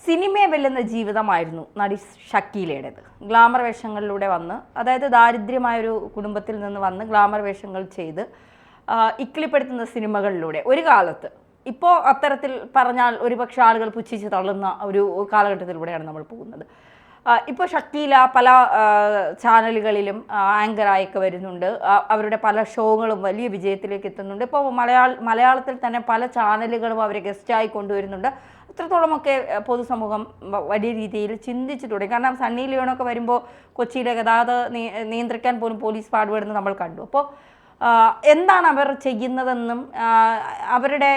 സിനിമയെ വെല്ലുന്ന ജീവിതമായിരുന്നു നടി ഷക്കീലയുടേത്. ഗ്ലാമർ വേഷങ്ങളിലൂടെ വന്ന്, അതായത് ദാരിദ്ര്യമായൊരു കുടുംബത്തിൽ നിന്ന് വന്ന് ഗ്ലാമർ വേഷങ്ങൾ ചെയ്ത് ഇക്കിളിപ്പെടുത്തുന്ന സിനിമകളിലൂടെ ഒരു കാലത്ത്, ഇപ്പോൾ അത്തരത്തിൽ പറഞ്ഞാൽ ഒരുപക്ഷെ ആളുകൾ പുച്ഛിച്ച് തള്ളുന്ന ഒരു കാലഘട്ടത്തിലൂടെയാണ് നമ്മൾ പോകുന്നത്. ഇപ്പോൾ ഷക്കീല പല ചാനലുകളിലും ആങ്കറായൊക്കെ വരുന്നുണ്ട്. അവരുടെ പല ഷോകളും വലിയ വിജയത്തിലേക്ക് എത്തുന്നുണ്ട്. ഇപ്പോൾ മലയാളത്തിൽ തന്നെ പല ചാനലുകളും അവരെ ഗസ്റ്റായി കൊണ്ടുവരുന്നുണ്ട്. അത്രത്തോളമൊക്കെ പൊതുസമൂഹം വലിയ രീതിയിൽ ചിന്തിച്ചു തുടങ്ങി. കാരണം സണ്ണി ലിയോണൊക്കെ വരുമ്പോൾ കൊച്ചിയിലെ ഗതാഗതം നിയന്ത്രിക്കാൻ പോലും പോലീസ് പാടുപെടുന്നത് നമ്മൾ കണ്ടു. അപ്പോൾ എന്താണ് അവർ ചെയ്യുന്നതെന്നും അവരുടെ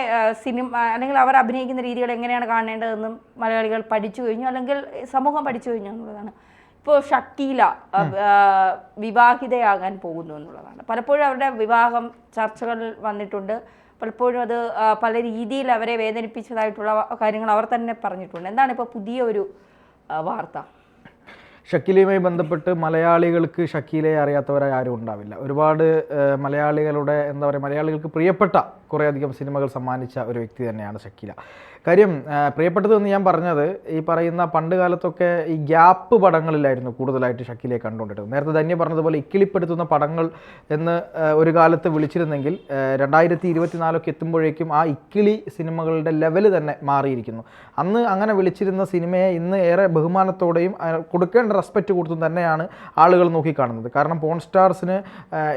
സിനിമ അല്ലെങ്കിൽ അവർ അഭിനയിക്കുന്ന രീതികൾ എങ്ങനെയാണ് കാണേണ്ടതെന്നും മലയാളികൾ പഠിച്ചു കഴിഞ്ഞു, അല്ലെങ്കിൽ സമൂഹം പഠിച്ചു കഴിഞ്ഞു എന്നുള്ളതാണ്. ഇപ്പോൾ ഷക്കീല വിവാഹിതയാകാൻ പോകുന്നു എന്നുള്ളതാണ്. പലപ്പോഴും അവരുടെ വിവാഹം ചർച്ചകൾ വന്നിട്ടുണ്ട്. പലപ്പോഴും അത് പല രീതിയിൽ അവരെ വേദനിപ്പിച്ചതായിട്ടുള്ള കാര്യങ്ങൾ അവർ തന്നെ പറഞ്ഞിട്ടുണ്ട്. എന്താണ് ഇപ്പോൾ പുതിയ ഒരു വാർത്ത? ഷക്കീലയുമായി ബന്ധപ്പെട്ട് മലയാളികൾക്ക് ഷക്കീലയെ അറിയാത്തവരായി ആരും ഉണ്ടാവില്ല. ഒരുപാട് മലയാളികളുടെ മലയാളികൾക്ക് പ്രിയപ്പെട്ട കുറേയധികം സിനിമകൾ സമ്മാനിച്ച ഒരു വ്യക്തി തന്നെയാണ് ഷക്കീല. കാര്യം പ്രിയപ്പെട്ടതെന്ന് ഞാൻ പറഞ്ഞത്, ഈ പറയുന്ന പണ്ട് കാലത്തൊക്കെ ഈ ഗ്യാപ്പ് പടങ്ങളിലായിരുന്നു കൂടുതലായിട്ട് ഷക്കീലയെ കണ്ടുകൊണ്ടിരുന്നത്. നേരത്തെ ധന്യ പറഞ്ഞതുപോലെ ഇക്കിളിപ്പെടുത്തുന്ന പടങ്ങൾ എന്ന് ഒരു കാലത്ത് വിളിച്ചിരുന്നെങ്കിൽ 2024 എത്തുമ്പോഴേക്കും ആ ഇക്കിളി സിനിമകളുടെ ലെവല് തന്നെ മാറിയിരിക്കുന്നു. അന്ന് അങ്ങനെ വിളിച്ചിരുന്ന സിനിമയെ ഇന്ന് ഏറെ ബഹുമാനത്തോടെയും കൊടുക്കേണ്ട റെസ്പെക്റ്റ് കൊടുത്തും തന്നെയാണ് ആളുകൾ നോക്കിക്കാണുന്നത്. കാരണം പോൺ സ്റ്റാർസിന്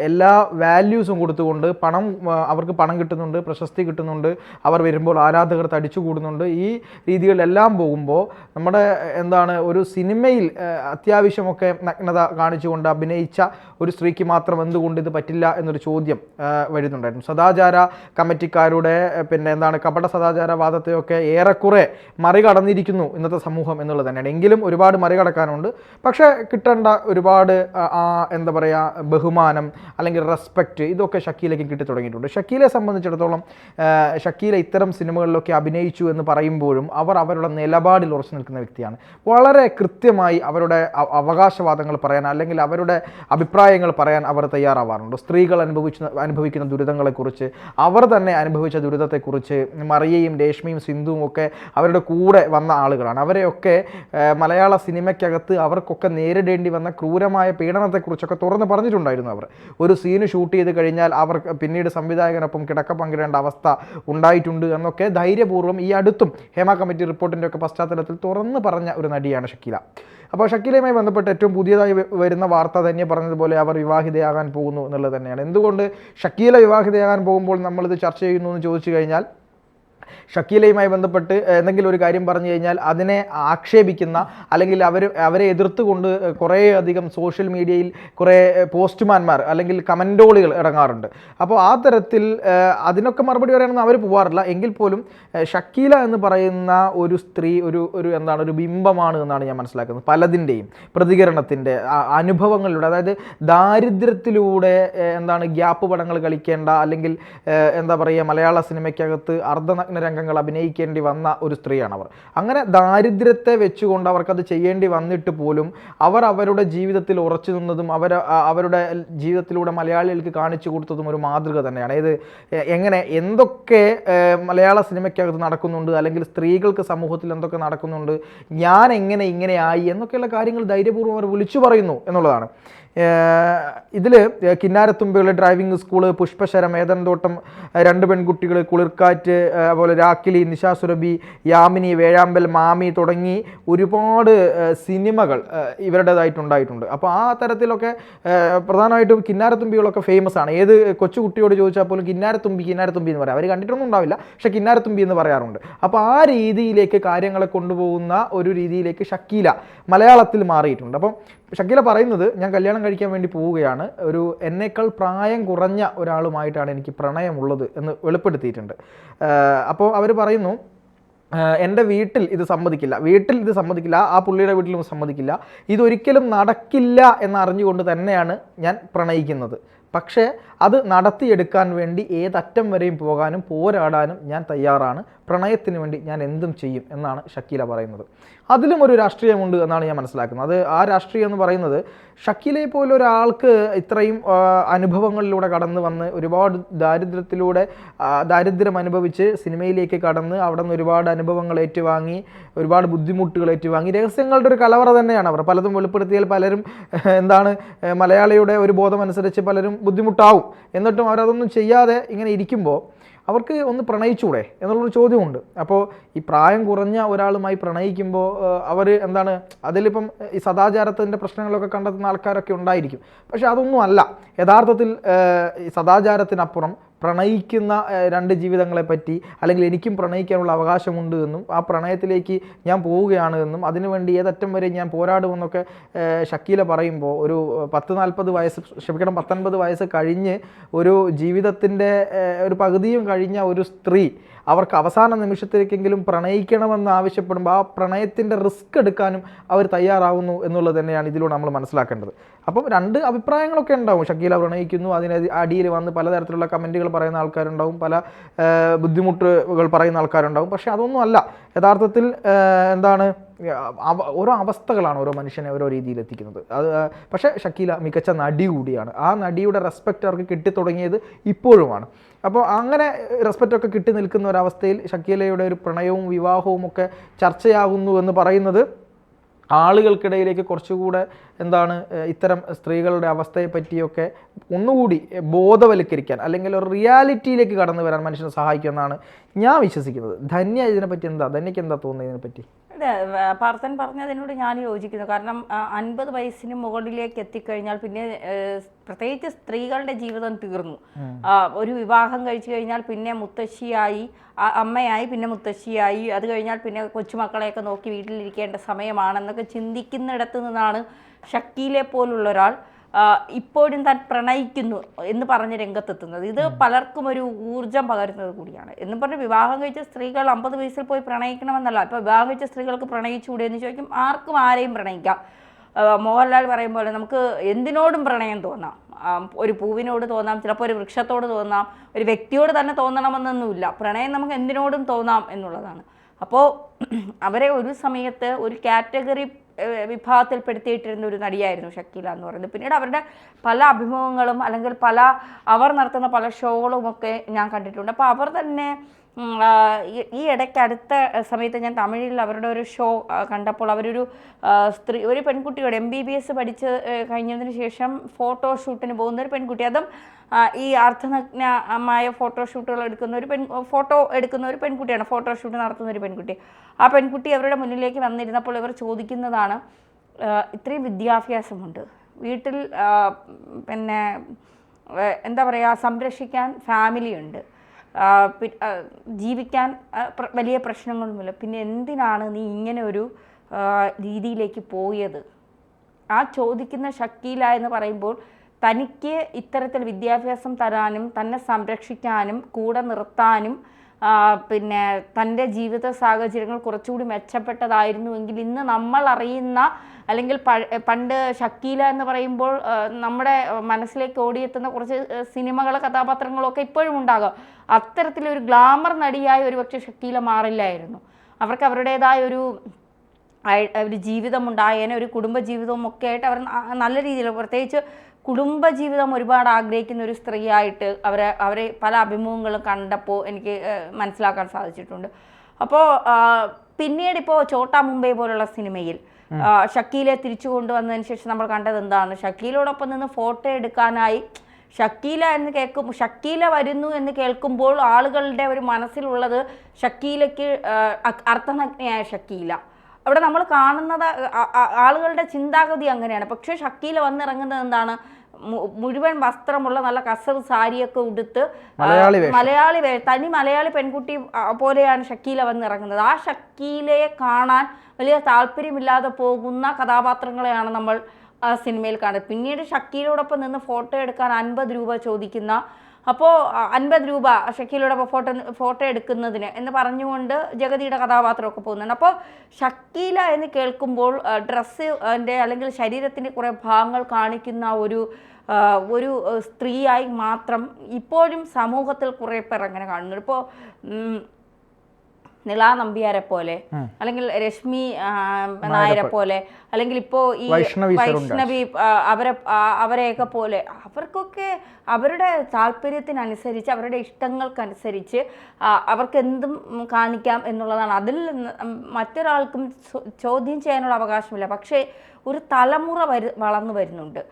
എല്ലാ വാല്യൂസും കൊടുത്തുകൊണ്ട് അവർക്ക് പണം കിട്ടുന്നുണ്ട്, പ്രശസ്തി കിട്ടുന്നുണ്ട്, അവർ വരുമ്പോൾ ആരാധകർ തടിച്ചു കൂടുന്നുണ്ട്. ഈ രീതികളിലെല്ലാം പോകുമ്പോൾ നമ്മുടെ ഒരു സിനിമയിൽ അത്യാവശ്യമൊക്കെ നഗ്നത കാണിച്ചുകൊണ്ട് അഭിനയിച്ച ഒരു സ്ത്രീക്ക് മാത്രം എന്തുകൊണ്ട് ഇത് പറ്റില്ല എന്നൊരു ചോദ്യം വരുന്നുണ്ടായിരുന്നു. സദാചാര കമ്മിറ്റിക്കാരുടെ കപട സദാചാരവാദത്തെയൊക്കെ ഏറെക്കുറെ മറികടന്നിരിക്കുന്നു ഇന്നത്തെ സമൂഹം എന്നുള്ളത് തന്നെയാണ്. എങ്കിലും ഒരുപാട് മറികടക്കാനുണ്ട്. പക്ഷേ കിട്ടേണ്ട ഒരുപാട് ബഹുമാനം അല്ലെങ്കിൽ റെസ്പെക്റ്റ് ഇതൊക്കെ ഷക്കീലയ്ക്ക് കിട്ടി തുടങ്ങിയിട്ടുണ്ട്. ഷക്കീലയെ സംബന്ധിച്ചിടത്തോളം ഷക്കീല ഇത്തരം സിനിമകളിലൊക്കെ അഭിനയിച്ചു എന്ന് പറയുമ്പോഴും അവരുടെ നിലപാടിൽ ഉറച്ചു നിൽക്കുന്ന വ്യക്തിയാണ്. വളരെ കൃത്യമായി അവരുടെ അവകാശവാദങ്ങൾ പറയാൻ അല്ലെങ്കിൽ അവരുടെ അഭിപ്രായങ്ങൾ പറയാൻ അവർ തയ്യാറാവാറുണ്ട്. സ്ത്രീകൾ അനുഭവിക്കുന്ന ദുരിതങ്ങളെക്കുറിച്ച്, അവർ തന്നെ അനുഭവിച്ച ദുരിതത്തെക്കുറിച്ച് മറിയയും രേഷ്മയും സിന്ധുവും ഒക്കെ അവരുടെ കൂടെ വന്ന ആളുകളാണ്. അവരെയൊക്കെ മലയാള സിനിമയ്ക്കകത്ത് അവർക്കൊക്കെ നേരിടേണ്ടി വന്ന ക്രൂരമായ പീഡനത്തെക്കുറിച്ചൊക്കെ തുറന്ന് പറഞ്ഞിട്ടുണ്ടായിരുന്നു. അവർ ഒരു സീന് ഷൂട്ട് ചെയ്ത് കഴിഞ്ഞാൽ അവർ പിന്നീട് സംവിധായകനൊപ്പം കിടക്ക പങ്കിടേണ്ട അവസ്ഥ ഉണ്ടായിട്ടുണ്ട് എന്നൊക്കെ ധൈര്യപൂർവ്വം ഈ അടുത്തും ഹേമ കമ്മിറ്റി റിപ്പോർട്ടിൻ്റെ ഒക്കെ പശ്ചാത്തലത്തിൽ തുറന്ന് പറഞ്ഞ ഒരു നടിയാണ് ഷക്കീല. അപ്പോൾ ഷക്കീലയുമായി ബന്ധപ്പെട്ട് ഏറ്റവും പുതിയതായി വരുന്ന വാർത്ത തന്നെ പറഞ്ഞതുപോലെ അവർ വിവാഹിതയാകാൻ പോകുന്നു എന്നുള്ളത് തന്നെയാണ്. എന്തുകൊണ്ട് ഷക്കീല വിവാഹിതയാകാൻ പോകുമ്പോൾ നമ്മളിത് ചർച്ച ചെയ്യുന്നു എന്ന് ചോദിച്ചു കഴിഞ്ഞാൽ, ഷക്കീലയുമായി ബന്ധപ്പെട്ട് എന്തെങ്കിലും ഒരു കാര്യം പറഞ്ഞു കഴിഞ്ഞാൽ അതിനെ ആക്ഷേപിക്കുന്ന അല്ലെങ്കിൽ അവരെ എതിർത്തുകൊണ്ട് കുറേയധികം സോഷ്യൽ മീഡിയയിൽ കുറേ പോസ്റ്റ്മാൻമാർ അല്ലെങ്കിൽ കമൻറ്റോളികൾ ഇറങ്ങാറുണ്ട്. അപ്പോൾ ആ തരത്തിൽ അതിനൊക്കെ മറുപടി പറയാനൊന്നും അവർ പോകാറില്ല. എങ്കിൽ പോലും ഷക്കീല എന്ന് പറയുന്ന ഒരു സ്ത്രീ ഒരു ബിംബമാണ് എന്നാണ് ഞാൻ മനസ്സിലാക്കുന്നത്. പലതിൻ്റെയും പ്രതികരണത്തിൻ്റെ അനുഭവങ്ങളിലൂടെ, അതായത് ദാരിദ്ര്യത്തിലൂടെ ഗ്യാപ്പ് പടങ്ങൾ കളിക്കേണ്ട അല്ലെങ്കിൽ മലയാള സിനിമയ്ക്കകത്ത് അർദ്ധനഗ്ന രംഗങ്ങൾ അഭിനയിക്കേണ്ടി വന്ന ഒരു സ്ത്രീയാണ് അവർ. അങ്ങനെ ദാരിദ്ര്യത്തെ വെച്ചുകൊണ്ട് അവർക്കത് ചെയ്യേണ്ടി വന്നിട്ട് പോലും അവരുടെ ജീവിതത്തിൽ ഉറച്ചു നിന്നതും അവരുടെ ജീവിതത്തിലൂടെ മലയാളികൾക്ക് കാണിച്ചു കൊടുത്തതും ഒരു മാതൃക തന്നെയാണ്. എന്തൊക്കെ മലയാള സിനിമയ്ക്കകത്ത് നടക്കുന്നുണ്ട് അല്ലെങ്കിൽ സ്ത്രീകൾക്ക് സമൂഹത്തിൽ എന്തൊക്കെ നടക്കുന്നുണ്ട്, ഞാൻ ഇങ്ങനെയായി എന്നൊക്കെയുള്ള കാര്യങ്ങൾ ധൈര്യപൂർവ്വം അവർ വിളിച്ചു പറയുന്നു എന്നുള്ളതാണ്. ഇതിൽ കിന്നാരത്തുമ്പികൾ, ഡ്രൈവിംഗ് സ്കൂള്, പുഷ്പശരം, ഏതൻതോട്ടം, 2 പെൺകുട്ടികൾ, കുളിർക്കാറ്റ്, അതുപോലെ രാക്കിലി, നിശാ സുരഭി, യാമിനി, വേഴാമ്പൽ, മാമി തുടങ്ങി ഒരുപാട് സിനിമകൾ ഇവരുടേതായിട്ടുണ്ടായിട്ടുണ്ട്. അപ്പോൾ ആ തരത്തിലൊക്കെ പ്രധാനമായിട്ടും കിന്നാരത്തുമ്പികളൊക്കെ ഫേമസ് ആണ്. ഏത് കൊച്ചുകുട്ടിയോട് ചോദിച്ചാൽ പോലും കിന്നാരത്തുമ്പി എന്ന് പറയാം. അവർ കണ്ടിട്ടൊന്നും ഉണ്ടാവില്ല, പക്ഷേ കിന്നാരത്തുമ്പി എന്ന് പറയാറുണ്ട്. അപ്പോൾ ആ രീതിയിലേക്ക് കാര്യങ്ങളെ കൊണ്ടുപോകുന്ന ഒരു രീതിയിലേക്ക് ഷക്കീല മലയാളത്തിൽ മാറിയിട്ടുണ്ട്. അപ്പം ഷക്കീല പറയുന്നത്, ഞാൻ കല്യാണം കഴിക്കാൻ വേണ്ടി പോവുകയാണ്, എന്നേക്കാൾ പ്രായം കുറഞ്ഞ ഒരാളുമായിട്ടാണ് എനിക്ക് പ്രണയമുള്ളത് എന്ന് വെളിപ്പെടുത്തിയിട്ടുണ്ട്. അപ്പോൾ അവർ പറയുന്നു, എൻ്റെ വീട്ടിൽ ഇത് സമ്മതിക്കില്ല, ആ പുള്ളിയുടെ വീട്ടിലും സമ്മതിക്കില്ല, ഇതൊരിക്കലും നടക്കില്ല എന്നറിഞ്ഞുകൊണ്ട് തന്നെയാണ് ഞാൻ പ്രണയിക്കുന്നത്. പക്ഷേ അത് നടത്തിയെടുക്കാൻ വേണ്ടി ഏതറ്റം വരെയും പോകാനും പോരാടാനും ഞാൻ തയ്യാറാണ്, പ്രണയത്തിന് വേണ്ടി ഞാൻ എന്തും ചെയ്യും എന്നാണ് ഷക്കീല പറയുന്നത്. അതിലും ഒരു രാഷ്ട്രീയമുണ്ട് എന്നാണ് ഞാൻ മനസ്സിലാക്കുന്നത്. അത് ആ രാഷ്ട്രീയം എന്ന് പറയുന്നത് ഷക്കീലയെ പോലെ ഒരാൾക്ക് ഇത്രയും അനുഭവങ്ങളിലൂടെ കടന്നു വന്ന് ഒരുപാട് ദാരിദ്ര്യം അനുഭവിച്ച് സിനിമയിലേക്ക് കടന്ന് അവിടെ നിന്ന് ഒരുപാട് അനുഭവങ്ങൾ ഏറ്റുവാങ്ങി, ഒരുപാട് ബുദ്ധിമുട്ടുകൾ ഏറ്റുവാങ്ങി, രഹസ്യങ്ങളുടെ ഒരു കലവറ തന്നെയാണ് അവർ. പലതും വെളിപ്പെടുത്തിയാൽ പലരും മലയാളിയുടെ ഒരു ബോധമനുസരിച്ച് പലരും ബുദ്ധിമുട്ടാവും. എന്നിട്ടും അവരതൊന്നും ചെയ്യാതെ ഇങ്ങനെ ഇരിക്കുമ്പോൾ അവർക്ക് ഒന്ന് പ്രണയിച്ചൂടെ എന്നുള്ളൊരു ചോദ്യമുണ്ട്. അപ്പോൾ ഈ പ്രായം കുറഞ്ഞ ഒരാളുമായി പ്രണയിക്കുമ്പോൾ അവർ അതിലിപ്പം ഈ സദാചാരത്തിൻ്റെ പ്രശ്നങ്ങളൊക്കെ കണ്ടെത്തുന്ന ആൾക്കാരൊക്കെ ഉണ്ടായിരിക്കും. പക്ഷെ അതൊന്നും അല്ല യഥാർത്ഥത്തിൽ. ഈ സദാചാരത്തിനപ്പുറം പ്രണയിക്കുന്ന രണ്ട് ജീവിതങ്ങളെ പറ്റി, അല്ലെങ്കിൽ എനിക്കും പ്രണയിക്കാനുള്ള അവകാശമുണ്ട് എന്നും ആ പ്രണയത്തിലേക്ക് ഞാൻ പോവുകയാണ് എന്നും അതിനുവേണ്ടി ഏതറ്റം വരെ ഞാൻ പോരാടുമെന്നൊക്കെ ഷക്കീല പറയുമ്പോൾ ഒരു 19 വയസ്സ് കഴിഞ്ഞ് ഒരു ജീവിതത്തിൻ്റെ ഒരു പകുതിയും കഴിഞ്ഞ ഒരു സ്ത്രീ അവർക്ക് അവസാന നിമിഷത്തിലേക്കെങ്കിലും പ്രണയിക്കണമെന്ന് ആവശ്യപ്പെടുമ്പോൾ ആ പ്രണയത്തിൻ്റെ റിസ്ക് എടുക്കാനും അവർ തയ്യാറാവുന്നു എന്നുള്ളത് തന്നെയാണ് ഇതിലൂടെ നമ്മൾ മനസ്സിലാക്കേണ്ടത്. അപ്പം രണ്ട് അഭിപ്രായങ്ങളൊക്കെ ഉണ്ടാവും. ഷക്കീല പ്രണയിക്കുന്നു, അതിന് അടിയിൽ വന്ന് പലതരത്തിലുള്ള കമൻറ്റുകൾ പറയുന്ന ആൾക്കാരുണ്ടാവും, പല ബുദ്ധിമുട്ടുകൾ പറയുന്ന ആൾക്കാരുണ്ടാവും. പക്ഷേ അതൊന്നും അല്ല യഥാർത്ഥത്തിൽ. ഓരോ അവസ്ഥകളാണ് ഓരോ മനുഷ്യനെ ഓരോ രീതിയിൽ എത്തിക്കുന്നത്. പക്ഷേ ഷക്കീല മികച്ച നടി കൂടിയാണ്. ആ നടിയുടെ റെസ്പെക്റ്റ് അവർക്ക് കിട്ടിത്തുടങ്ങിയത് ഇപ്പോഴുമാണ്. അപ്പോൾ അങ്ങനെ റെസ്പെക്റ്റൊക്കെ കിട്ടി നിൽക്കുന്ന ഒരവസ്ഥയിൽ ഷക്കീലയുടെ ഒരു പ്രണയവും വിവാഹവും ഒക്കെ ചർച്ചയാകുന്നു എന്ന് പറയുന്നത് ആളുകൾക്കിടയിലേക്ക് കുറച്ചുകൂടെ ഇത്തരം സ്ത്രീകളുടെ അവസ്ഥയെ പറ്റിയൊക്കെ ഒന്നുകൂടി ബോധവൽക്കരിക്കാൻ, അല്ലെങ്കിൽ ഒരു റിയാലിറ്റിയിലേക്ക് കടന്നു വരാൻ മനുഷ്യനെ സഹായിക്കുമെന്നാണ് ഞാൻ വിശ്വസിക്കുന്നത്. ധന്യ ഇതിനെപ്പറ്റി ധന്യക്ക് എന്താ തോന്നുന്നത് ഇതിനെപ്പറ്റി? പാർത്ഥൻ പറഞ്ഞതിനോട് ഞാൻ യോജിക്കുന്നു. കാരണം 50 വയസ്സിന് മുകളിലേക്ക് എത്തിക്കഴിഞ്ഞാൽ പിന്നെ പ്രത്യേകിച്ച് സ്ത്രീകളുടെ ജീവിതം തീർന്നു. ഒരു വിവാഹം കഴിച്ചു കഴിഞ്ഞാൽ പിന്നെ മുത്തശ്ശിയായി, അമ്മയായി, പിന്നെ മുത്തശ്ശിയായി, അത് കഴിഞ്ഞാൽ പിന്നെ കൊച്ചുമക്കളെയൊക്കെ നോക്കി വീട്ടിലിരിക്കേണ്ട സമയമാണെന്നൊക്കെ ചിന്തിക്കുന്നിടത്ത് നിന്നാണ് ഷക്കീലെ പോലുള്ള ഒരാൾ ഇപ്പോഴും താൻ പ്രണയിക്കുന്നു എന്ന് പറഞ്ഞ് രംഗത്തെത്തുന്നത്. ഇത് പലർക്കും ഒരു ഊർജം പകരുന്നത് കൂടിയാണ്. എന്നും പറഞ്ഞ് വിവാഹം കഴിച്ച സ്ത്രീകൾ 50 വയസ്സിൽ പോയി പ്രണയിക്കണമെന്നല്ല. ഇപ്പോൾ വിവാഹം കഴിച്ച സ്ത്രീകൾക്ക് പ്രണയിച്ചുകൂടെ എന്ന് ചോദിക്കും. ആർക്കും ആരെയും പ്രണയിക്കാം. മോഹൻലാൽ പറയും പോലെ നമുക്ക് എന്തിനോടും പ്രണയം തോന്നാം. ഒരു പൂവിനോട് തോന്നാം, ചിലപ്പോൾ ഒരു വൃക്ഷത്തോട് തോന്നാം, ഒരു വ്യക്തിയോട് തന്നെ തോന്നണമെന്നൊന്നുമില്ല. പ്രണയം നമുക്ക് എന്തിനോടും തോന്നാം എന്നുള്ളതാണ്. അപ്പോൾ അവരെ ഒരു സമയത്ത് ഒരു കാറ്റഗറി വിഭാഗത്തിൽപ്പെടുത്തിയിട്ടിരുന്ന ഒരു നടിയായിരുന്നു ഷക്കീല എന്ന് പറയുന്നത്. പിന്നീട് അവരുടെ പല അഭിമുഖങ്ങളും അല്ലെങ്കിൽ അവർ നടത്തുന്ന പല ഷോകളുമൊക്കെ ഞാൻ കണ്ടിട്ടുണ്ട്. അപ്പോൾ അവർ തന്നെ ഈ ഇടയ്ക്ക് അടുത്ത സമയത്ത് ഞാൻ തമിഴിൽ അവരുടെ ഒരു ഷോ കണ്ടപ്പോൾ അവരൊരു ഒരു പെൺകുട്ടിയോട് MBBS പഠിച്ച് കഴിഞ്ഞതിന് ശേഷം ഫോട്ടോഷൂട്ടിന് പോകുന്ന ഒരു പെൺകുട്ടി, അതും ഈ അർദ്ധനഗ്നമായ ഫോട്ടോഷൂട്ടുകൾ ഫോട്ടോ എടുക്കുന്ന ഒരു പെൺകുട്ടിയാണ്, ഫോട്ടോഷൂട്ട് നടത്തുന്ന ഒരു പെൺകുട്ടി. ആ പെൺകുട്ടി അവരുടെ മുന്നിലേക്ക് വന്നിരുന്നപ്പോൾ ഇവർ ചോദിക്കുന്നതാണ്, ഇത്രയും വിദ്യാഭ്യാസമുണ്ട്, വീട്ടിൽ പിന്നെ എന്താ പറയുക, സംരക്ഷിക്കാൻ ഫാമിലിയുണ്ട്, ജീവിക്കാൻ വലിയ പ്രശ്നങ്ങളൊന്നുമില്ല, പിന്നെ എന്തിനാണ് നീ ഇങ്ങനെ ഒരു രീതിയിലേക്ക് പോയത്? ആ ചോദിക്കുന്ന ഷക്കീല എന്ന് പറയുമ്പോൾ തനിക്ക് ഇത്തരത്തിൽ വിദ്യാഭ്യാസം തരാനും തന്നെ സംരക്ഷിക്കാനും കൂടെ നിർത്താനും പിന്നെ തൻ്റെ ജീവിത സാഹചര്യങ്ങൾ കുറച്ചുകൂടി മെച്ചപ്പെട്ടതായിരുന്നുവെങ്കിൽ ഇന്ന് നമ്മൾ അറിയുന്ന, അല്ലെങ്കിൽ പണ്ട് ഷക്കീല എന്ന് പറയുമ്പോൾ നമ്മുടെ മനസ്സിലേക്ക് ഓടിയെത്തുന്ന കുറച്ച് കഥാപാത്രങ്ങളൊക്കെ ഇപ്പോഴും ഉണ്ടാകാം. അത്തരത്തിലൊരു ഗ്ലാമർ നടിയായി ഒരു പക്ഷേ ഷക്കീല മാറില്ലായിരുന്നു. അവർക്ക് അവരുടേതായ ഒരു ജീവിതം ഉണ്ടായേനെ, ഒരു കുടുംബജീവിതവും ഒക്കെ ആയിട്ട് അവർ നല്ല രീതിയിൽ, പ്രത്യേകിച്ച് കുടുംബജീവിതം ഒരുപാട് ആഗ്രഹിക്കുന്ന ഒരു സ്ത്രീയായിട്ട് അവരെ പല അഭിമുഖങ്ങളും കണ്ടപ്പോൾ എനിക്ക് മനസ്സിലാക്കാൻ സാധിച്ചിട്ടുണ്ട്. അപ്പോൾ പിന്നീട് ഇപ്പോൾ ചോട്ടാ മുംബൈ പോലുള്ള സിനിമയിൽ ഷക്കീലെ തിരിച്ചു കൊണ്ടുവന്നതിന് ശേഷം നമ്മൾ കണ്ടത് എന്താണ്? ഷക്കീലോടൊപ്പം നിന്ന് ഫോട്ടോ എടുക്കാനായി ഷക്കീല വരുന്നു എന്ന് കേൾക്കുമ്പോൾ ആളുകളുടെ ഒരു മനസ്സിലുള്ളത് ഷക്കീലയ്ക്ക് അർത്ഥനഗ്നയായ ഷക്കീല. അവിടെ നമ്മൾ കാണുന്നത് ആളുകളുടെ ചിന്താഗതി അങ്ങനെയാണ്. പക്ഷേ ഷക്കീല വന്നിറങ്ങുന്നത് എന്താണ്? മുഴുവൻ വസ്ത്രമുള്ള നല്ല കസവ് സാരിയൊക്കെ ഉടുത്ത് തനി മലയാളി പെൺകുട്ടി പോലെയാണ് ഷക്കീല വന്നിറങ്ങുന്നത്. ആ ഷക്കീലയെ കാണാൻ വലിയ താല്പര്യമില്ലാതെ പോകുന്ന കഥാപാത്രങ്ങളെയാണ് നമ്മൾ സിനിമയിൽ കാണുന്നത്. പിന്നീട് ഷക്കീലോടൊപ്പം നിന്ന് ഫോട്ടോ എടുക്കാൻ 50 രൂപ ചോദിക്കുന്ന അപ്പോൾ 50 രൂപ ഷക്കീലയുടെ ഫോട്ടോ എടുക്കുന്നതിന് എന്ന് പറഞ്ഞുകൊണ്ട് ജഗതിയുടെ കഥാപാത്രമൊക്കെ പോകുന്നുണ്ട്. അപ്പോൾ ഷക്കീല എന്ന് കേൾക്കുമ്പോൾ ഡ്രസ്സിൻ്റെ അല്ലെങ്കിൽ ശരീരത്തിൻ്റെ കുറേ ഭാഗങ്ങൾ കാണിക്കുന്ന ഒരു സ്ത്രീയായി മാത്രം ഇപ്പോഴും സമൂഹത്തിൽ കുറേ പേർ അങ്ങനെ കാണുന്നുണ്ട്. ഇപ്പോൾ നിള നമ്പ്യാരെ പോലെ, അല്ലെങ്കിൽ രശ്മി നായരെ പോലെ, അല്ലെങ്കിൽ ഇപ്പോൾ ഈ വൈഷ്ണവി അവരെയൊക്കെ പോലെ, അവർക്കൊക്കെ അവരുടെ താല്പര്യത്തിനനുസരിച്ച് അവരുടെ ഇഷ്ടങ്ങൾക്കനുസരിച്ച് അവർക്ക് എന്തും കാണിക്കാം എന്നുള്ളതാണ്. അതിൽ മറ്റൊരാൾക്കും ചോദ്യം ചെയ്യാനുള്ള അവകാശമില്ല. പക്ഷേ ഒരു തലമുറ വളർന്നു വരുന്നുണ്ട്.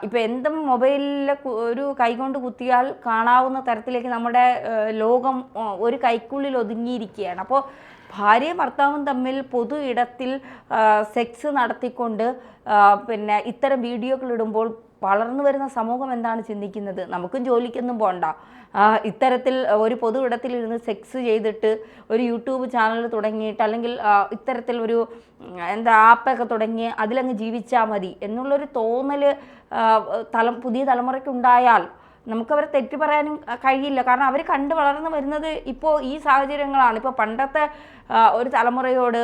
ഇപ്പം എന്തും മൊബൈലിൽ ഒരു കൈകൊണ്ട് കുത്തിയാൽ കാണാവുന്ന തരത്തിലേക്ക് നമ്മുടെ ലോകം ഒരു കൈക്കുള്ളിൽ ഒതുങ്ങിയിരിക്കുകയാണ്. അപ്പോൾ ഭാര്യയും ഭർത്താവും തമ്മിൽ പൊതു ഇടത്തിൽ സെക്സ് നടത്തിക്കൊണ്ട് പിന്നെ ഇത്തരം വീഡിയോകൾ ഇടുമ്പോൾ വളർന്നു വരുന്ന സമൂഹം എന്താണ് ചിന്തിക്കുന്നത്? നമുക്കും ജോലിക്കൊന്നും പോകണ്ട, ഇത്തരത്തിൽ ഒരു പൊതു ഇടത്തിലിരുന്ന് സെക്സ് ചെയ്തിട്ട് ഒരു യൂട്യൂബ് ചാനൽ തുടങ്ങിയിട്ട് അല്ലെങ്കിൽ ഇത്തരത്തിൽ ഒരു ആപ്പൊക്കെ തുടങ്ങി അതിലങ്ങ് ജീവിച്ചാൽ മതി എന്നുള്ളൊരു തോന്നൽ പുതിയ തലമുറയ്ക്കുണ്ടായാൽ നമുക്കവരെ തെറ്റു പറയാനും കഴിയില്ല. കാരണം അവർ കണ്ട് വളർന്നു വരുന്നത് ഇപ്പോൾ ഈ സാഹചര്യങ്ങളാണ്. ഇപ്പോൾ പണ്ടത്തെ ഒരു തലമുറയോട്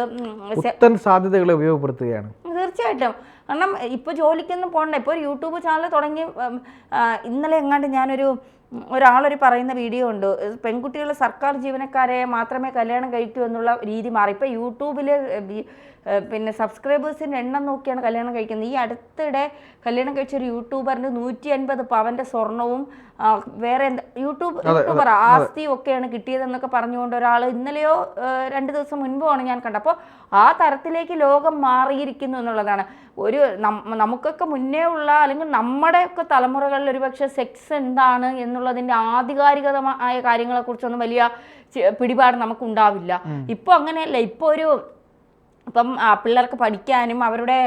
സാധ്യതകൾ ഉപയോഗപ്പെടുത്തുകയാണ്. തീർച്ചയായിട്ടും. കാരണം ഇപ്പോൾ ജോലിക്കൊന്നും പോകണ്ട, ഇപ്പോൾ ഒരു യൂട്യൂബ് ചാനൽ തുടങ്ങി. ഇന്നലെ എങ്ങാണ്ട് ഒരാളൊരു പറയുന്ന വീഡിയോ ഉണ്ട്, പെൺകുട്ടികൾ സർക്കാർ ജീവനക്കാരെ മാത്രമേ കല്യാണം കഴിക്കൂ എന്നുള്ള രീതി മാറി. ഇപ്പോൾ യൂട്യൂബിൽ പിന്നെ സബ്സ്ക്രൈബേഴ്സിൻ്റെ എണ്ണം നോക്കിയാണ് കല്യാണം കഴിക്കുന്നത്. ഈ അടുത്തിടെ കല്യാണം കഴിച്ചൊരു യൂട്യൂബറിന് 150 പവൻ്റെ സ്വർണവും വേറെ യൂട്യൂബർ ആസ്തിയും ഒക്കെയാണ് കിട്ടിയതെന്നൊക്കെ പറഞ്ഞുകൊണ്ട് ഒരാൾ ഇന്നലെയോ 2 ദിവസം മുൻപുമാണ് ഞാൻ കണ്ടത്. അപ്പോൾ ആ തരത്തിലേക്ക് ലോകം മാറിയിരിക്കുന്നു എന്നുള്ളതാണ്. നമുക്കൊക്കെ മുന്നേ ഉള്ള അല്ലെങ്കിൽ നമ്മുടെയൊക്കെ തലമുറകളിൽ ഒരുപക്ഷെ സെക്സ് എന്താണ് എന്നുള്ളതിൻ്റെ ആധികാരികമായ കാര്യങ്ങളെക്കുറിച്ചൊന്നും വലിയ പിടിപാട് നമുക്കുണ്ടാവില്ല. ഇപ്പോൾ അങ്ങനെയല്ല. ഇപ്പോൾ ഇപ്പം പിള്ളേർക്ക് പഠിക്കാനും അവരുടെ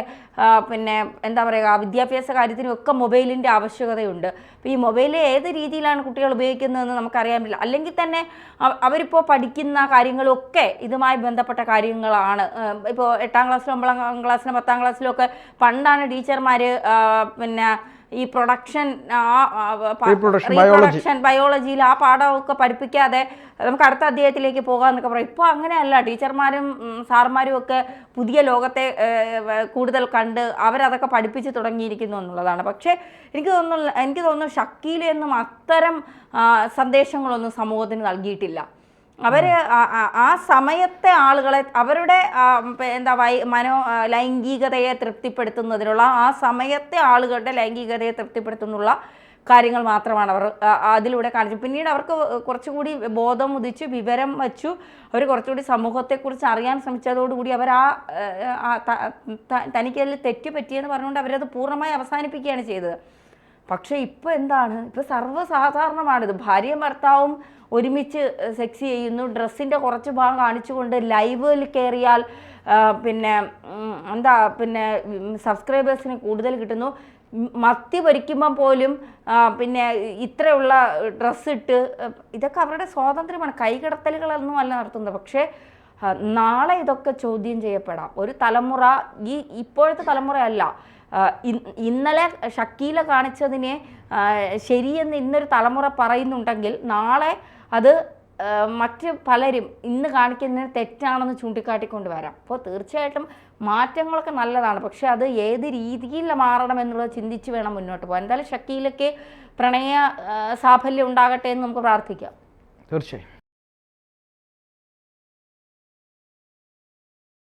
പിന്നെ എന്താ പറയുക വിദ്യാഭ്യാസ കാര്യത്തിനും ഒക്കെ മൊബൈലിൻ്റെ ആവശ്യകതയുണ്ട്. അപ്പോൾ ഈ മൊബൈൽ ഏത് രീതിയിലാണ് കുട്ടികൾ ഉപയോഗിക്കുന്നതെന്ന് നമുക്കറിയാൻ പറ്റില്ല. അല്ലെങ്കിൽ തന്നെ അവരിപ്പോൾ പഠിക്കുന്ന കാര്യങ്ങളൊക്കെ ഇതുമായി ബന്ധപ്പെട്ട കാര്യങ്ങളാണ്. ഇപ്പോൾ 8ാം ക്ലാസ്സിലും 9ാം ക്ലാസ്സിലും 10ാം ക്ലാസ്സിലും ഒക്കെ പണ്ടാണ് ടീച്ചർമാർ പിന്നെ ഈ പ്രൊഡക്ഷൻ ബയോളജിയിൽ ആ പാഠമൊക്കെ പഠിപ്പിക്കാതെ നമുക്ക് അടുത്ത അധ്യായത്തിലേക്ക് പോകാമെന്നൊക്കെ പറയും. ഇപ്പോൾ അങ്ങനെയല്ല. ടീച്ചർമാരും സാർമാരും ഒക്കെ പുതിയ ലോകത്തെ കൂടുതൽ കണ്ട് അവരതൊക്കെ പഠിപ്പിച്ച് തുടങ്ങിയിരിക്കുന്നു എന്നുള്ളതാണ്. പക്ഷേ എനിക്ക് തോന്നുന്നു ഷക്കീലയൊന്നും അത്തരം സന്ദേശങ്ങളൊന്നും സമൂഹത്തിന് നൽകിയിട്ടില്ല. അവർ ആ സമയത്തെ ആളുകളെ അവരുടെ ലൈംഗികതയെ തൃപ്തിപ്പെടുത്തുന്നതിനുള്ള ആ സമയത്തെ ആളുകളുടെ ലൈംഗികതയെ തൃപ്തിപ്പെടുത്തുന്നുള്ള കാര്യങ്ങൾ മാത്രമാണ് അവർ അതിലൂടെ കാണിച്ചു. പിന്നീട് അവർക്ക് കുറച്ചുകൂടി ബോധം ഉദിച്ചു, വിവരം വച്ചു, അവർ കുറച്ചുകൂടി സമൂഹത്തെക്കുറിച്ച് അറിയാൻ ശ്രമിച്ചതോടുകൂടി അവർ തനിക്കതിൽ തെറ്റ് പറ്റിയെന്ന് പറഞ്ഞുകൊണ്ട് അവരത് പൂർണ്ണമായി അവസാനിപ്പിക്കുകയാണ് ചെയ്തത്. പക്ഷേ ഇപ്പോൾ എന്താണ്? ഇപ്പോൾ സർവ്വസാധാരണമാണിത്. ഭാര്യയും ഭർത്താവും ഒരുമിച്ച് സെക്സ് ചെയ്യുന്നു, ഡ്രസ്സിൻ്റെ കുറച്ച് ഭാഗം കാണിച്ചുകൊണ്ട് ലൈവിൽ കയറിയാൽ പിന്നെ സബ്സ്ക്രൈബേഴ്സിന് കൂടുതൽ കിട്ടുന്നു. മത്തി പൊരിക്കുമ്പം പോലും പിന്നെ ഇത്രയുള്ള ഡ്രസ്സ് ഇട്ട്, ഇതൊക്കെ അവരുടെ സ്വാതന്ത്ര്യമാണ്. കൈകടത്തലുകളൊന്നും അല്ല നടത്തുന്നത്. പക്ഷേ നാളെ ഇതൊക്കെ ചോദ്യം ചെയ്യപ്പെടാം. ഒരു തലമുറ ഇപ്പോഴത്തെ തലമുറയല്ല, ഇന്നലെ ഷക്കീല കാണിച്ചതിനെ ശരിയെന്ന് ഇന്നൊരു തലമുറ പറയുന്നുണ്ടെങ്കിൽ നാളെ അത് മറ്റ് പലരും ഇന്ന് കാണിക്കുന്നതിന് തെറ്റാണെന്ന് ചൂണ്ടിക്കാട്ടിക്കൊണ്ട് വരാം. അപ്പോൾ തീർച്ചയായിട്ടും മാറ്റങ്ങളൊക്കെ നല്ലതാണ്. പക്ഷേ അത് ഏത് രീതിയിൽ മാറണം എന്നുള്ളത് ചിന്തിച്ച് വേണം മുന്നോട്ട് പോകാൻ. എന്തായാലും ഷക്കീലയ്ക്ക് പ്രണയ സാഫല്യം ഉണ്ടാകട്ടെ എന്ന് നമുക്ക് പ്രാർത്ഥിക്കാം. തീർച്ചയായും.